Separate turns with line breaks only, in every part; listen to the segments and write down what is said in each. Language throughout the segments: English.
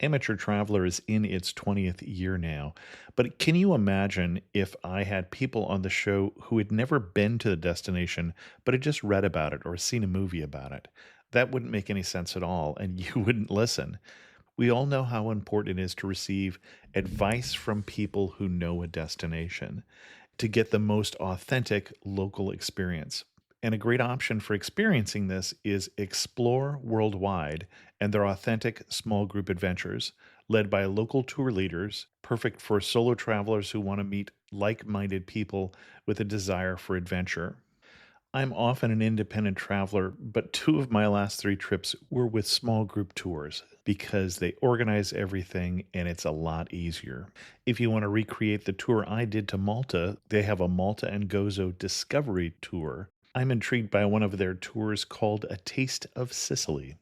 Amateur Traveler is in its 20th year now, but can you imagine if I had people on the show who had never been to the destination, but had just read about it or seen a movie about it? That wouldn't make any sense at all, and you wouldn't listen. We all know how important it is to receive advice from people who know a destination to get the most authentic local experience. And a great option for experiencing this is Explore Worldwide and their authentic small group adventures, led by local tour leaders, perfect for solo travelers who want to meet like minded people with a desire for adventure. I'm often an independent traveler, but two of my last three trips were with small group tours because they organize everything and it's a lot easier. If you want to recreate the tour I did to Malta, they have a Malta and Gozo Discovery Tour. I'm intrigued by one of their tours called A Taste of Sicily.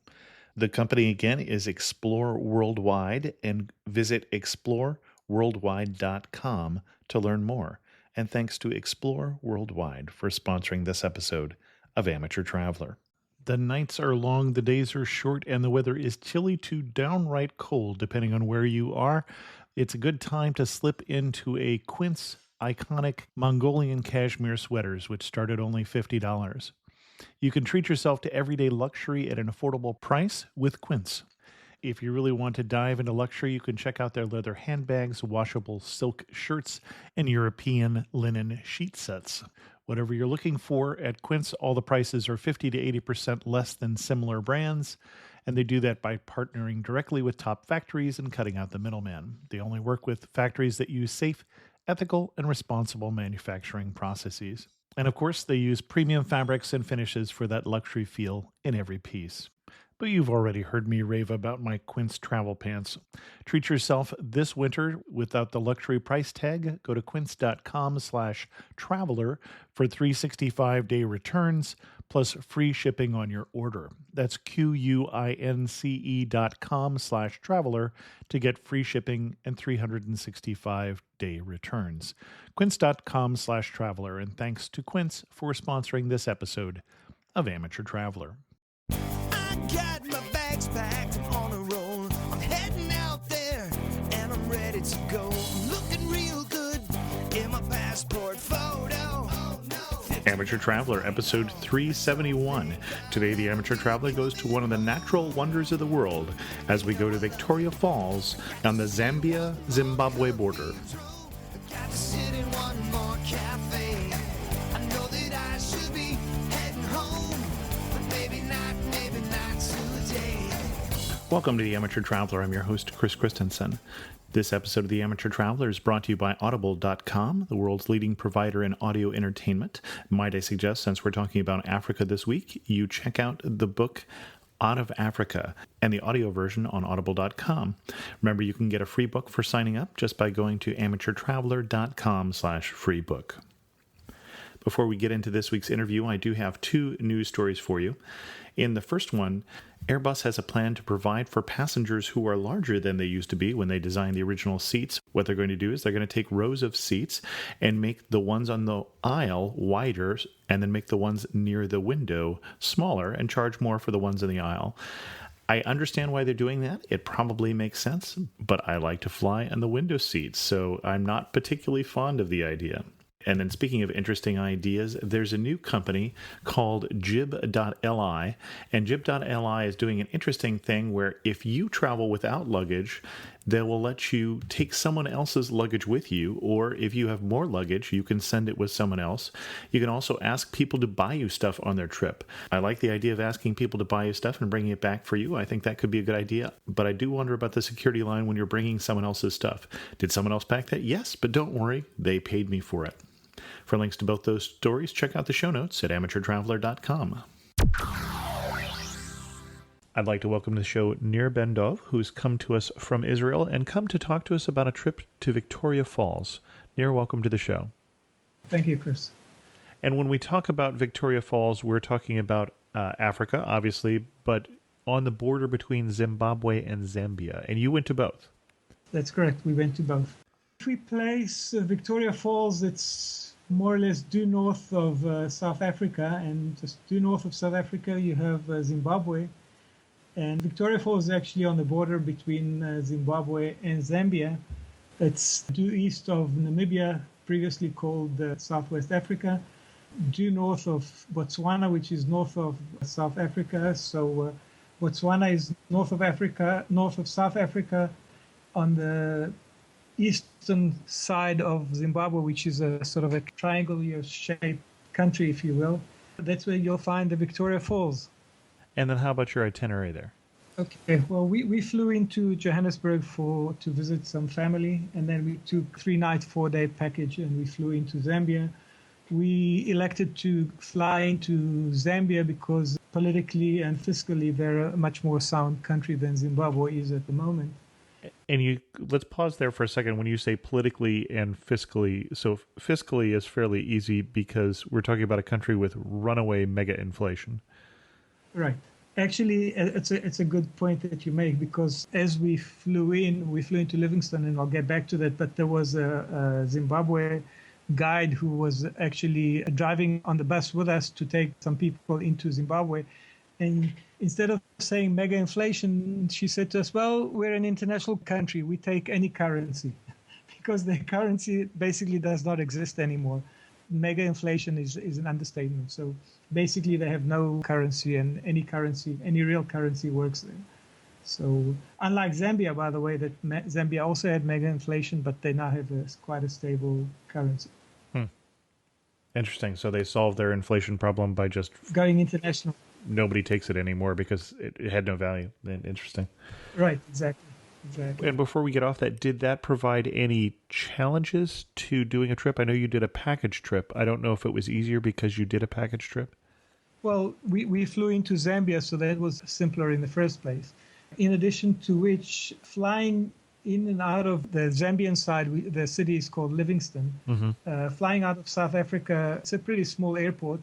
The company again is Explore Worldwide, and visit exploreworldwide.com to learn more. And thanks to Explore Worldwide for sponsoring this episode of Amateur Traveler. The nights are long, the days are short, and the weather is chilly to downright cold, depending on where you are. It's a good time to slip into a Quince iconic Mongolian cashmere sweaters, which start at only $50. You can treat yourself to everyday luxury at an affordable price with Quince. If you really want to dive into luxury, you can check out their leather handbags, washable silk shirts, and European linen sheet sets. Whatever you're looking for at Quince, all the prices are 50 to 80% less than similar brands, and they do that by partnering directly with top factories and cutting out the middleman. They only work with factories that use safe, ethical, and responsible manufacturing processes. And of course, they use premium fabrics and finishes for that luxury feel in every piece. But you've already heard me rave about my Quince travel pants. Treat yourself this winter without the luxury price tag. Go to quince.com/traveler for 365-day returns plus free shipping on your order. That's QUINCE.com/traveler to get free shipping and 365-day returns. Quince.com/traveler. And thanks to Quince for sponsoring this episode of Amateur Traveler.
Got my bags packed, I'm on a roll. I'm heading out there and I'm ready to go. I'm looking real good in my passport photo. Oh, no.
Amateur Traveler, episode 371. Today, the Amateur Traveler goes to one of the natural wonders of the world as we go to Victoria Falls on the Zambia-Zimbabwe border.
Got to sit in one more cafe. I know that I should be heading home, but maybe not today.
Welcome to the Amateur Traveler. I'm your host, Chris Christensen. This episode of the Amateur Traveler is brought to you by Audible.com, the world's leading provider in audio entertainment. Might I suggest, since we're talking about Africa this week, you check out the book Out of Africa and the audio version on Audible.com. Remember, you can get a free book for signing up just by going to amateurtraveler.com/free book. Before we get into this week's interview, I do have two news stories for you. In the first one, Airbus has a plan to provide for passengers who are larger than they used to be when they designed the original seats. What they're going to do is they're going to take rows of seats and make the ones on the aisle wider and then make the ones near the window smaller and charge more for the ones in the aisle. I understand why they're doing that. It probably makes sense, but I like to fly in the window seats, so I'm not particularly fond of the idea. And then speaking of interesting ideas, there's a new company called Jib.li, and Jib.li is doing an interesting thing where if you travel without luggage, they will let you take someone else's luggage with you, or if you have more luggage, you can send it with someone else. You can also ask people to buy you stuff on their trip. I like the idea of asking people to buy you stuff and bringing it back for you. I think that could be a good idea, but I do wonder about the security line when you're bringing someone else's stuff. Did someone else pack that? Yes, but don't worry, they paid me for it. For links to both those stories, check out the show notes at amateurtraveler.com. I'd like to welcome to the show Nir Ben-Dov, who's come to us from Israel and come to talk to us about a trip to Victoria Falls. Nir, welcome to the show.
Thank you, Chris.
And when we talk about Victoria Falls, we're talking about Africa, obviously, but on the border between Zimbabwe and Zambia. And you went to both.
That's correct. We went to both. We place Victoria Falls, it's more or less due north of South Africa, and just due north of South Africa you have Zimbabwe, And Victoria Falls is actually on the border between Zimbabwe and Zambia. It's due east of Namibia, previously called Southwest Africa, due north of Botswana, which is north of South Africa. So Botswana is north of Africa, north of South Africa, on the eastern side of Zimbabwe, which is a sort of a triangular shaped country, if you will. That's where you'll find the Victoria Falls.
And then how about your itinerary there?
Okay, well, we flew into Johannesburg to visit some family, and then we took 3-night, 4-day package, and we flew into Zambia. We elected to fly into Zambia because politically and fiscally they're a much more sound country than Zimbabwe is at the moment.
And let's pause there for a second. When you say politically and fiscally, so fiscally is fairly easy because we're talking about a country with runaway mega inflation.
Right. Actually, it's a good point that you make, because as we flew into Livingstone, and I'll get back to that, but there was a Zimbabwe guide who was actually driving on the bus with us to take some people into Zimbabwe. And instead of saying mega inflation, she said to us, well, we're an international country. We take any currency because their currency basically does not exist anymore. Mega inflation is an understatement. So basically they have no currency, and any real currency works there. So unlike Zambia, by the way, that Zambia also had mega inflation, but they now have quite a stable currency.
Interesting. So they solved their inflation problem by just
going international.
Nobody takes it anymore because it had no value. Interesting.
Right, exactly.
And before we get off that, did that provide any challenges to doing a trip? I know you did a package trip. I don't know if it was easier because you did a package trip.
Well, we flew into Zambia, so that was simpler in the first place. In addition to which, flying in and out of the Zambian side, the city is called Livingstone. Mm-hmm. Flying out of South Africa, it's a pretty small airport,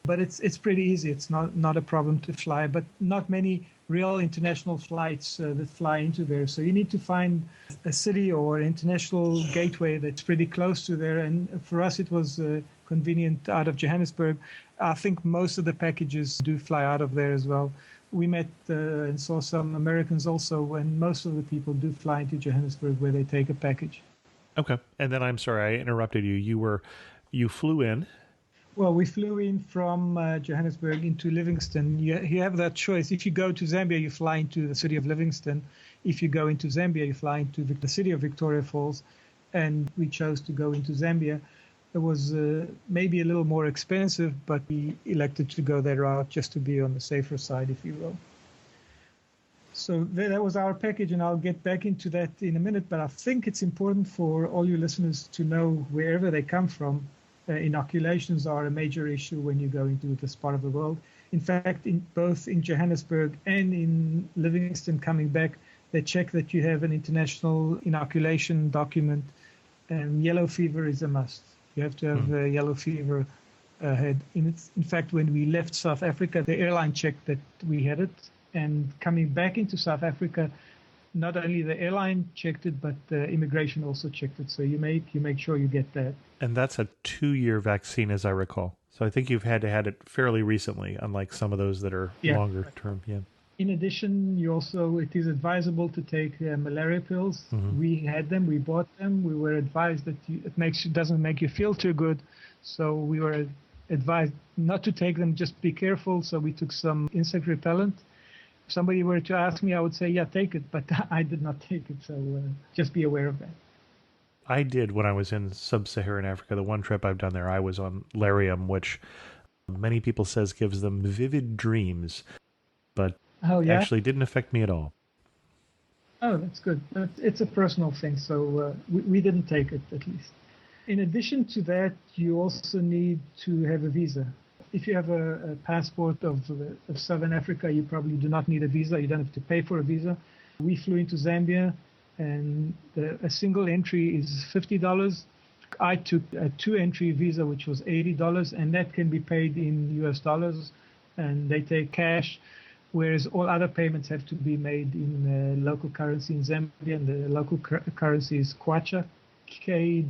but it's pretty easy. It's not a problem to fly, but not many real international flights that fly into there. So you need to find a city or international gateway that's pretty close to there. And for us, it was convenient out of Johannesburg. I think most of the packages do fly out of there as well. We met and saw some Americans also, and most of the people do fly into Johannesburg where they take a package.
Okay. And then I'm sorry, I interrupted you. You flew in.
Well, we flew in from Johannesburg into Livingstone. You have that choice. If you go to Zambia, you fly into the city of Livingstone. If you go into Zambia, you fly into the city of Victoria Falls. And we chose to go into Zambia. It was maybe a little more expensive, but we elected to go that route just to be on the safer side, if you will. So that was our package, and I'll get back into that in a minute. But I think it's important for all you listeners to know wherever they come from. Inoculations are a major issue when you go into this part of the world. In fact, both in Johannesburg and in Livingstone coming back, they check that you have an international inoculation document, and yellow fever is a must. You have to have yellow fever had. In fact, when we left South Africa, the airline checked that we had it, and coming back into South Africa, not only the airline checked it, but the immigration also checked it. So you make sure you get that.
And that's a 2-year vaccine, as I recall. So I think you've had it fairly recently, unlike some of those that are longer term. Yeah.
In addition, it is advisable to take malaria pills. Mm-hmm. We had them, we bought them. We were advised that it doesn't make you feel too good. So we were advised not to take them, just be careful. So we took some insect repellent. If somebody were to ask me, I would say, yeah, take it. But I did not take it. So just be aware of that.
I did when I was in sub-Saharan Africa. The one trip I've done there, I was on Larium, which many people says gives them vivid dreams, but actually didn't affect me at all.
Oh, that's good. It's a personal thing, so we didn't take it, at least. In addition to that, you also need to have a visa. If you have a passport of Southern Africa, you probably do not need a visa. You don't have to pay for a visa. We flew into Zambia, and a single entry is $50. I took a 2-entry visa, which was $80, and that can be paid in US dollars, and they take cash, whereas all other payments have to be made in local currency in Zambia, and the local currency is Kwacha, Kwacha.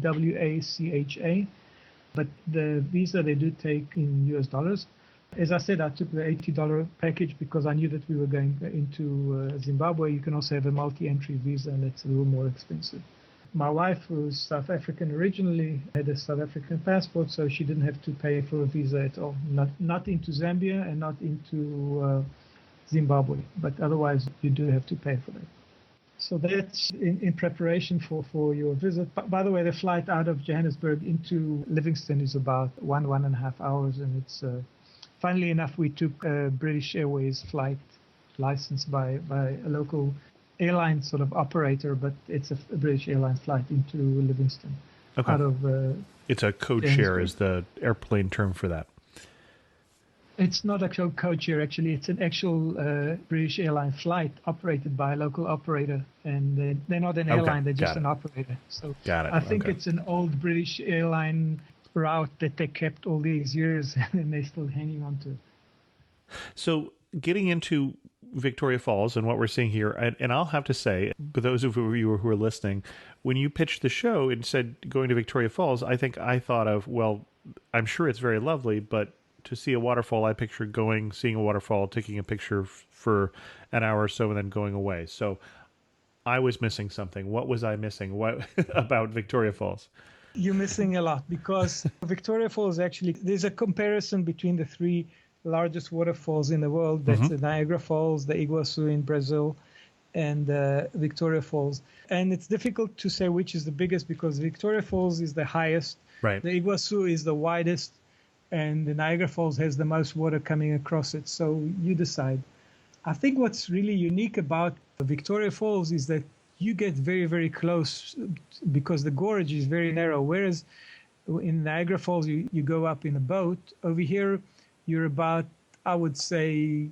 But the visa they do take in US dollars. As I said, I took the $80 package because I knew that we were going into Zimbabwe. You can also have a multi-entry visa, and it's a little more expensive. My wife, who's South African originally, had a South African passport, so she didn't have to pay for a visa at all. Not into Zambia and not into Zimbabwe, but otherwise you do have to pay for that. So that's in preparation for your visit. By the way, the flight out of Johannesburg into Livingstone is about 1.5 hours, and it's funnily enough, we took a British Airways flight licensed by a local airline sort of operator, but it's a British Airlines flight into Livingstone.
Okay.
Out of
it's a code share is the airplane term for that.
It's not actual code share, actually. It's an actual British airline flight operated by a local operator, and they're not an airline, they're just an operator. So
got it.
I think it's an old British airline route that they kept all these years, and they're still hanging on to.
So getting into Victoria Falls and what we're seeing here, and I'll have to say, for those of you who are listening, when you pitched the show and said going to Victoria Falls, I think I thought of, well, I'm sure it's very lovely, but to see a waterfall, I pictured seeing a waterfall, taking a picture for an hour or so, and then going away. So I was missing something. What was I missing? What about Victoria Falls?
You're missing a lot, because Victoria Falls, actually, there's a comparison between the three largest waterfalls in the world. That's the Niagara Falls, the Iguazu in Brazil, and Victoria Falls. And it's difficult to say which is the biggest, because Victoria Falls is the highest.
Right.
The Iguazu is the widest, and the Niagara Falls has the most water coming across it. So you decide. I think what's really unique about Victoria Falls is that you get very, very close because the gorge is very narrow. Whereas in Niagara Falls, you go up in a boat. Over here, you're about, I would say,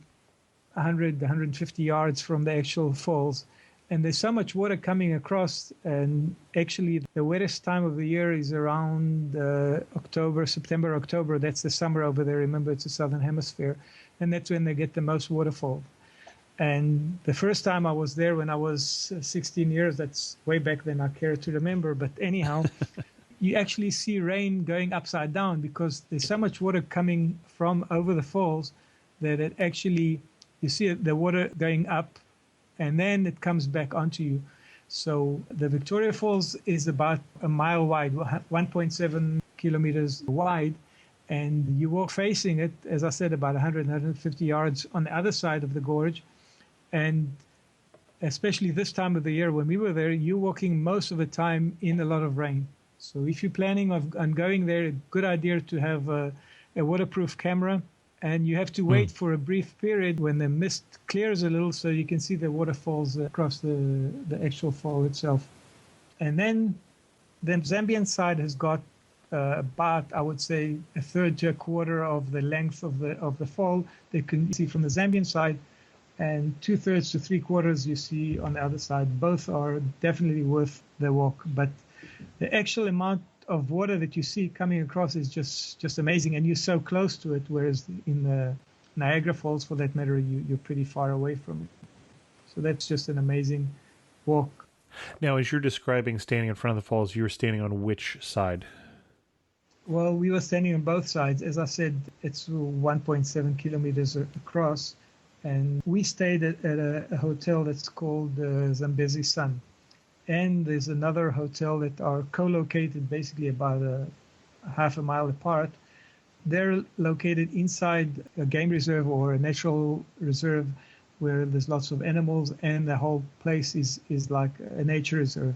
100, 150 yards from the actual falls. And there's so much water coming across, and actually the wettest time of the year is around September, October. That's the summer over there. Remember, it's the southern hemisphere, and that's when they get the most waterfall. And the first time I was there when I was 16 years, that's way back then, I care to remember. But anyhow, you actually see rain going upside down because there's so much water coming from over the falls that it actually, you see the water going up, and then it comes back onto you. So the Victoria Falls is about a mile wide, 1.7 kilometers wide, and you walk facing it, as I said, about 100, 150 yards on the other side of the gorge. And especially this time of the year when we were there, you're walking most of the time in a lot of rain. So if you're planning on going there, a good idea to have a waterproof camera. And you have to wait for a brief period when the mist clears a little so you can see the waterfalls across the actual fall itself. And then the Zambian side has got about, I would say, a third to a quarter of the length of the fall that you can see from the Zambian side, and 2/3 to 3/4 you see on the other side. Both are definitely worth the walk, but the actual amount of water that you see coming across is just amazing, and you're so close to it, whereas in the Niagara Falls, for that matter, you're pretty far away from it. So that's just an amazing walk.
Now, as you're describing standing in front of the falls, you're standing on which side?
Well, we were standing on both sides. As I said, it's 1.7 kilometers across, and we stayed at a hotel that's called Zambezi Sun. And there's another hotel that are co-located basically about a half a mile apart. They're located inside a game reserve or a natural reserve where there's lots of animals, and the whole place is like a nature reserve.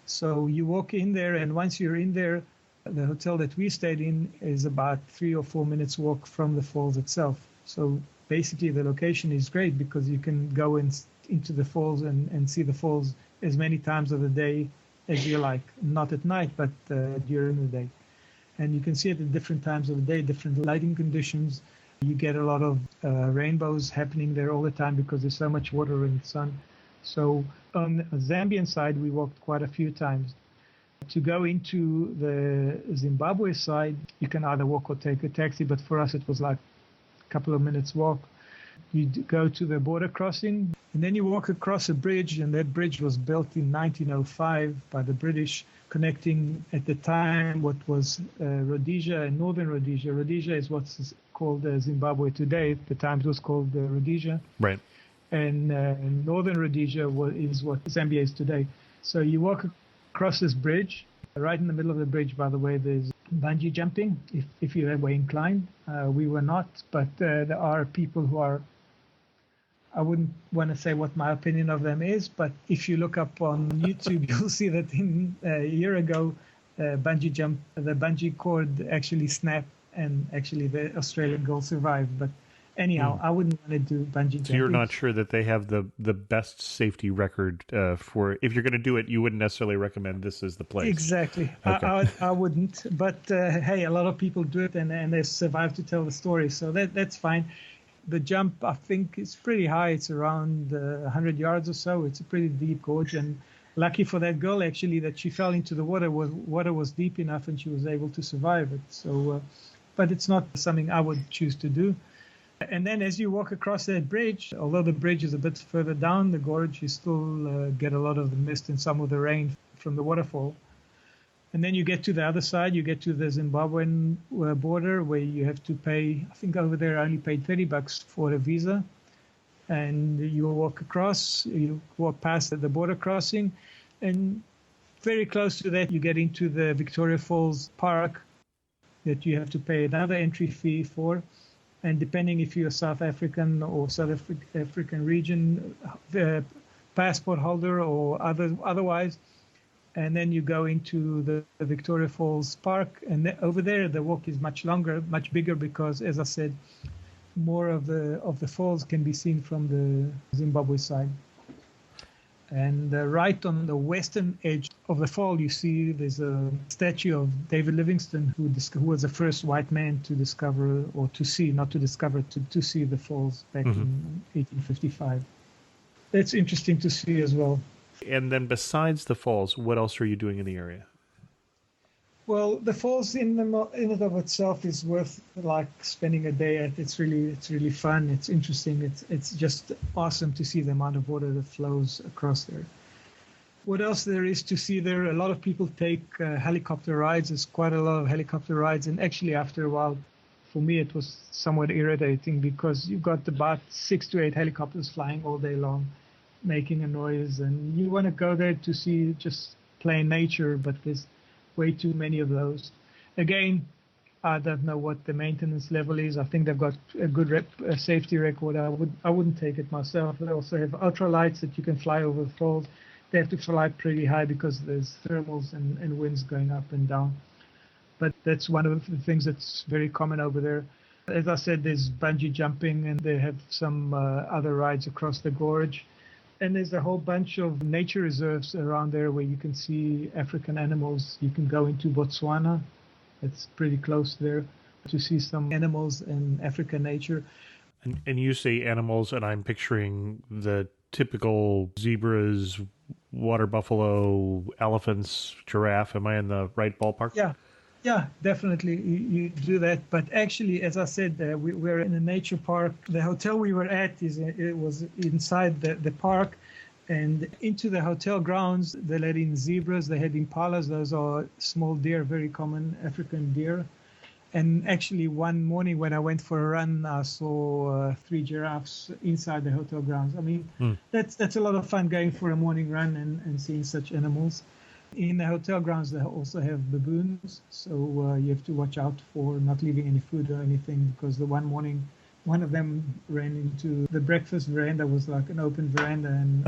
So you walk in there, and once you're in there, the hotel that we stayed in is about 3 or 4 minutes walk from the falls itself. So basically the location is great because you can go into the falls and see the falls as many times of the day as you like, not at night, but during the day. And you can see it at different times of the day, different lighting conditions. You get a lot of rainbows happening there all the time because there's so much water in the sun. So on the Zambian side, we walked quite a few times. To go into the Zimbabwe side, you can either walk or take a taxi, but for us it was like a couple of minutes walk. You go to the border crossing, and then you walk across a bridge, and that bridge was built in 1905 by the British, connecting at the time what was Rhodesia and Northern Rhodesia. Rhodesia is what's called Zimbabwe today. At the time it was called Rhodesia.
Right.
And northern Rhodesia is what Zambia is today. So you walk across this bridge. Right in the middle of the bridge, by the way, there's bungee jumping, if you were inclined. We were not, but there are people who are, I wouldn't want to say what my opinion of them is, but if you look up on YouTube, you'll see that a year ago, the bungee cord actually snapped, and actually the Australian girl survived. But anyhow, I wouldn't want to do bungee jumping.
So you're not sure that they have the best safety record for, if you're going to do it, you wouldn't necessarily recommend this as the place.
Exactly.
Okay.
I wouldn't. But hey, a lot of people do it, and they survive to tell the story. So that's fine. The jump, I think, is pretty high. It's around 100 yards or so. It's a pretty deep gorge. And lucky for that girl, actually, that she fell into the water. Water was deep enough, and she was able to survive it. So, but it's not something I would choose to do. And then as you walk across that bridge, although the bridge is a bit further down the gorge, you still get a lot of the mist and some of the rain from the waterfall. And then you get to the other side, you get to the Zimbabwean border, where you have to pay, I think over there I only paid $30 for a visa. And you walk across, you walk past the border crossing, and very close to that you get into the Victoria Falls Park that you have to pay another entry fee for. And depending if you're South African or South African region, the passport holder or otherwise, and then you go into the Victoria Falls Park, and over there the walk is much longer, much bigger, because, as I said, more of the falls can be seen from the Zimbabwe side. And right on the western edge of the fall, you see there's a statue of David Livingstone, who was the first white man to discover, or to see, not to discover, to see the falls back in 1855. That's interesting to see as well.
And then besides the falls, what else are you doing in the area?
Well, the falls in and of itself is worth like spending a day at. It's really fun. It's interesting. It's just awesome to see the amount of water that flows across there. What else there is to see there? A lot of people take helicopter rides. There's quite a lot of helicopter rides, and actually after a while, for me it was somewhat irritating, because you've got about 6 to 8 helicopters flying all day long, making a noise, and you want to go there to see just plain nature, but there's way too many of those. Again, I don't know what the maintenance level is. I think they've got a good safety record. I wouldn't take it myself. They also have ultralights that you can fly over the falls. They have to fly pretty high because there's thermals and winds going up and down. But that's one of the things that's very common over there. As I said, there's bungee jumping, and they have some other rides across the gorge. And there's a whole bunch of nature reserves around there where you can see African animals. You can go into Botswana. It's pretty close there to see some animals and African nature.
And you say animals, and I'm picturing the typical zebras, water buffalo, elephants, giraffe. Am I in the right ballpark?
Yeah, definitely you do that. But actually, as I said, we're in a nature park. The hotel we were at it was inside the park, and into the hotel grounds they let in zebras, they had impalas. Those are small deer, very common African deer. And actually, one morning when I went for a run, I saw 3 giraffes inside the hotel grounds. I mean, that's a lot of fun, going for a morning run and seeing such animals. In the hotel grounds, they also have baboons, so you have to watch out for not leaving any food or anything, because the one morning, one of them ran into the breakfast veranda. Was like an open veranda, and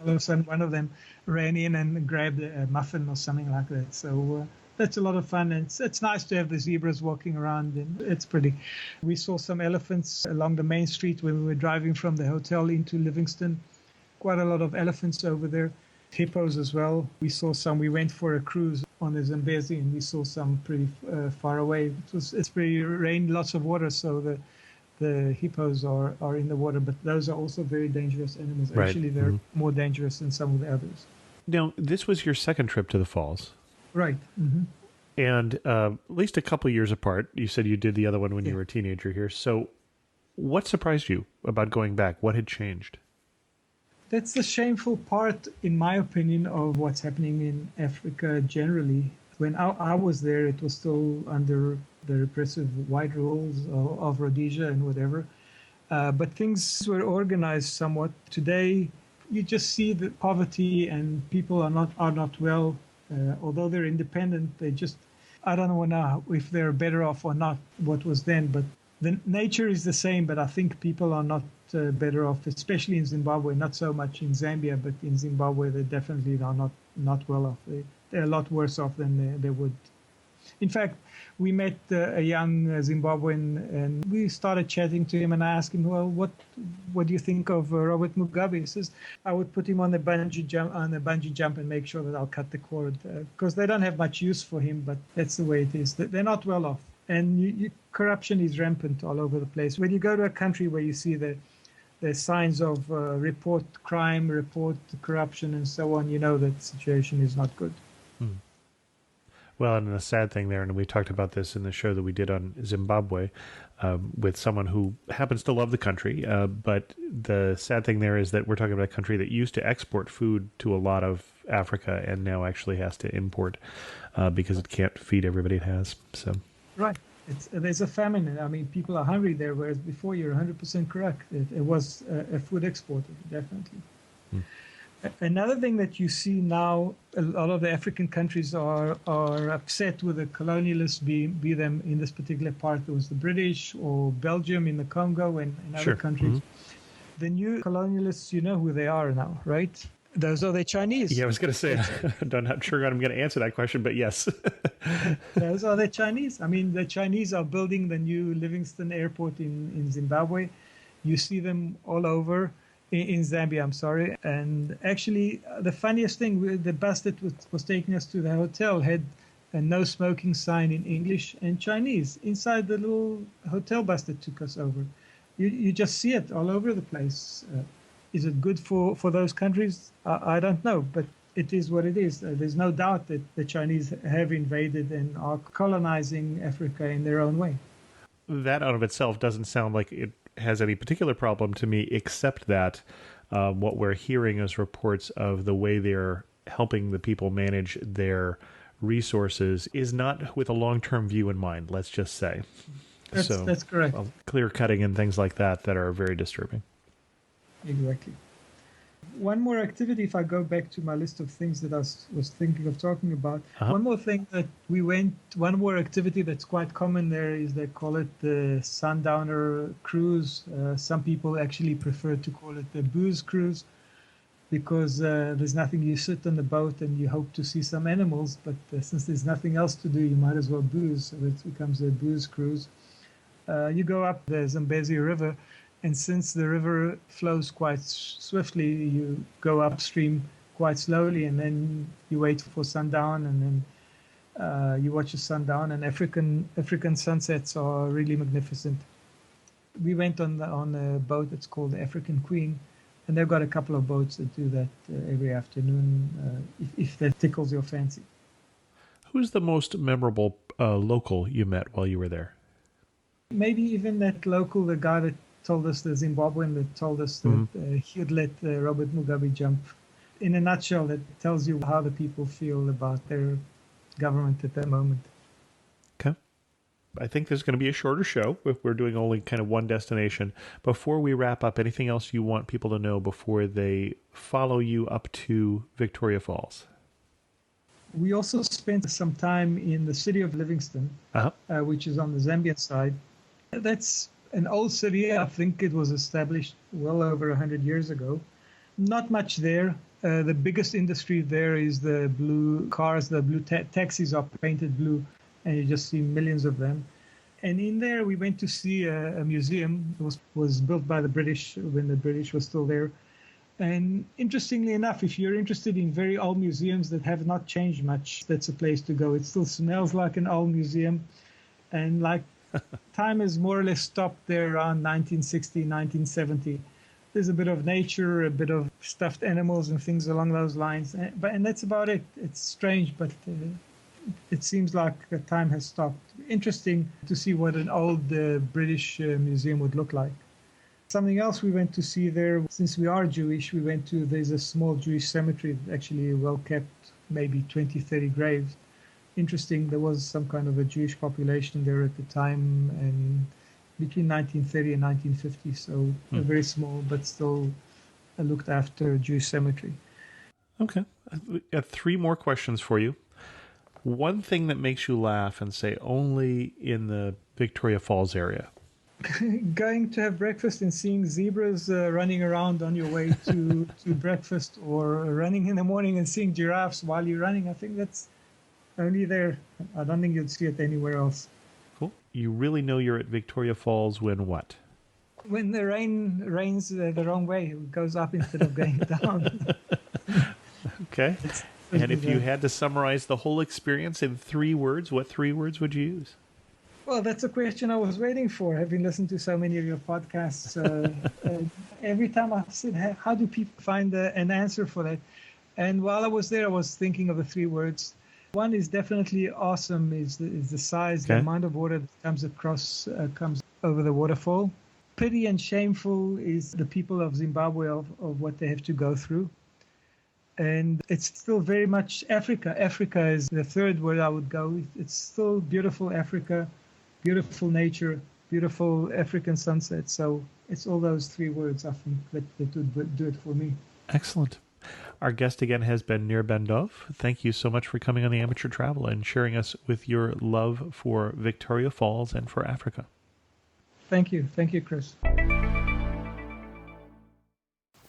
all of a sudden one of them ran in and grabbed a muffin or something like that. So that's a lot of fun, and it's nice to have the zebras walking around, and it's pretty. We saw some elephants along the main street when we were driving from the hotel into Livingstone. Quite a lot of elephants over there. Hippos as well. We saw some. We went for a cruise on the Zambezi, and we saw some pretty far away. It's pretty rained, lots of water, so the hippos are in the water, but those are also very dangerous animals.
Right.
Actually, they're more dangerous than some of the others.
Now, this was your second trip to the falls.
Right. Mm-hmm.
And at least a couple of years apart. You said you did the other one when you were a teenager here. So what surprised you about going back? What had changed?
That's the shameful part, in my opinion, of what's happening in Africa generally. When I was there, it was still under the repressive white rules of Rhodesia and whatever. But things were organized somewhat. Today, you just see the poverty and people are not well. Although they're independent, they just, I don't know now if they're better off or not what was then, but the nature is the same, but I think people are not better off, especially in Zimbabwe, not so much in Zambia, but in Zimbabwe, they definitely are not well off. They're a lot worse off than they would. In fact, we met a young Zimbabwean, and we started chatting to him, and I asked him, well, what do you think of Robert Mugabe? He says, I would put him on the bungee jump and make sure that I'll cut the cord, because they don't have much use for him, but that's the way it is. They're not well off. And corruption is rampant all over the place. When you go to a country where you see the signs of report crime, report corruption, and so on, you know that the situation is not good.
Well, and the sad thing there, and we talked about this in the show that we did on Zimbabwe with someone who happens to love the country, but the sad thing there is that we're talking about a country that used to export food to a lot of Africa and now actually has to import because it can't feed everybody it has. So.
Right. There's a famine. I mean, people are hungry there, whereas before you're 100% correct. It was a food exporter, definitely. Another thing that you see now, a lot of the African countries are upset with the colonialists, be them in this particular part. There was the British or Belgium in the Congo and other countries. The new colonialists, you know who they are now, right? Those are the Chinese.
Yeah, I was going to say, I'm not sure I'm going to answer that question, but yes.
Those are the Chinese. I mean, the Chinese are building the new Livingstone airport in Zimbabwe. You see them all over. In Zambia, I'm sorry. And actually, the funniest thing, the bus that was taking us to the hotel had a no smoking sign in English and Chinese inside the little hotel bus that took us over. You just see it all over the place. Is it good for those countries? I don't know, but it is what it is. There's no doubt that the Chinese have invaded and are colonizing Africa in their own way.
That out of itself doesn't sound like it has any particular problem to me, except that what we're hearing is reports of the way they're helping the people manage their resources is not with a long-term view in mind, let's just say.
That's correct.
Clear cutting and things like that are very disturbing.
Exactly. One more activity, if I go back to my list of things that I was thinking of talking about, one more activity that's quite common there is they call it the Sundowner Cruise. Some people actually prefer to call it the Booze Cruise because there's nothing, you sit on the boat and you hope to see some animals, but since there's nothing else to do, you might as well booze, so it becomes a Booze Cruise. You go up the Zambezi River, and since the river flows quite swiftly, you go upstream quite slowly, and then you wait for sundown, and then you watch the sundown. And African sunsets are really magnificent. We went on a boat that's called the African Queen, and they've got a couple of boats that do that every afternoon, if that tickles your fancy.
Who's the most memorable local you met while you were there?
Maybe even that local, the guy that told us, the Zimbabwean that told us that he would let Robert Mugabe jump. In a nutshell, that tells you how the people feel about their government at that moment.
Okay. I think there's going to be a shorter show if we're doing only kind of one destination. Before we wrap up, anything else you want people to know before they follow you up to Victoria Falls?
We also spent some time in the city of Livingstone, which is on the Zambian side. That's an old city. I think it was established well over 100 years ago. Not much there. The biggest industry there is the blue cars. The blue taxis are painted blue, and you just see millions of them. And in there, we went to see a museum. It was built by the British when the British were still there. And interestingly enough, if you're interested in very old museums that have not changed much, that's a place to go. It still smells like an old museum. And like time has more or less stopped there around 1960, 1970. There's a bit of nature, a bit of stuffed animals and things along those lines. And that's about it. It's strange, but it seems like time has stopped. Interesting to see what an old British museum would look like. Something else we went to see there, since we are Jewish, there's a small Jewish cemetery, actually well kept, maybe 20, 30 graves. interesting. There was some kind of a Jewish population there at the time, and between 1930 and 1950, so a very small but still looked after Jewish cemetery.
Okay. I got 3 more questions for you. One thing that makes you laugh and say only in the Victoria Falls area.
Going to have breakfast and seeing zebras running around on your way to breakfast, or running in the morning and seeing giraffes while you're running. I think that's only there. I don't think you'd see it anywhere else.
Cool. You really know you're at Victoria Falls when what?
When the rain rains the wrong way, it goes up instead of going down.
Okay. And if you had to summarize the whole experience in 3 words, what 3 words would you use?
Well, that's a question I was waiting for, having listened to so many of your podcasts. Every time I said, how do people find an answer for that? And while I was there, I was thinking of the 3 words. One is definitely awesome, is the size, the amount of water that comes over the waterfall. Pity and shameful is the people of Zimbabwe, of what they have to go through. And it's still very much Africa. Africa is the 3rd word I would go. It's still beautiful Africa, beautiful nature, beautiful African sunset. So it's all those 3 words, I think, that would do it for me.
Excellent. Our guest again has been Nir Ben-Dov. Thank you so much for coming on the Amateur Traveler and sharing us with your love for Victoria Falls and for Africa.
Thank you. Thank you, Chris.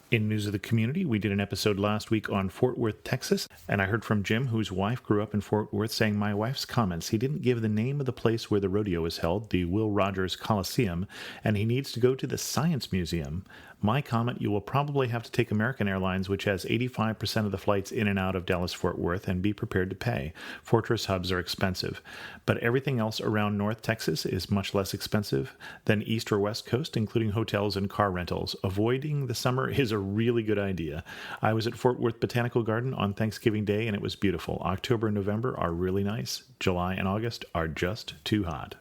In news of the community, we did an episode last week on Fort Worth, Texas, and I heard from Jim, whose wife grew up in Fort Worth, saying my wife's comments. He didn't give the name of the place where the rodeo is held, the Will Rogers Coliseum, and he needs to go to the Science Museum. My comment, you will probably have to take American Airlines, which has 85% of the flights in and out of Dallas-Fort Worth, and be prepared to pay. Fortress hubs are expensive. But everything else around North Texas is much less expensive than East or West Coast, including hotels and car rentals. Avoiding the summer is a really good idea. I was at Fort Worth Botanical Garden on Thanksgiving Day, and it was beautiful. October and November are really nice. July and August are just too hot.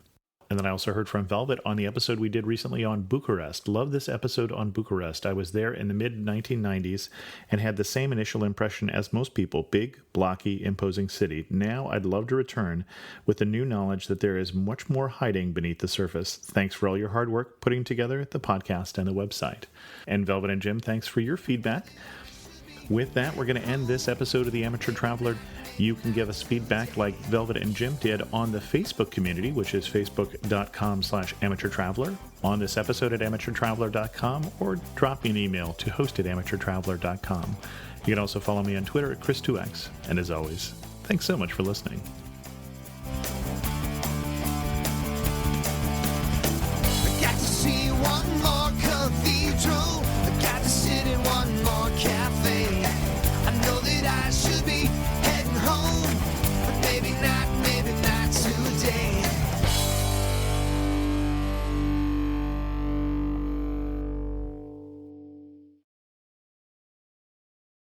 And then I also heard from Velvet on the episode we did recently on Bucharest. Love this episode on Bucharest. I was there in the mid-1990s and had the same initial impression as most people. Big, blocky, imposing city. Now I'd love to return with the new knowledge that there is much more hiding beneath the surface. Thanks for all your hard work putting together the podcast and the website. And Velvet and Jim, thanks for your feedback. With that, we're going to end this episode of The Amateur Traveler. You can give us feedback like Velvet and Jim did on the Facebook community, which is facebook.com/amateurtraveler, on this episode at amateurtraveler.com, or drop me an email to host@amateurtraveler.com. You can also follow me on Twitter at Chris2X. And as always, thanks so much for listening.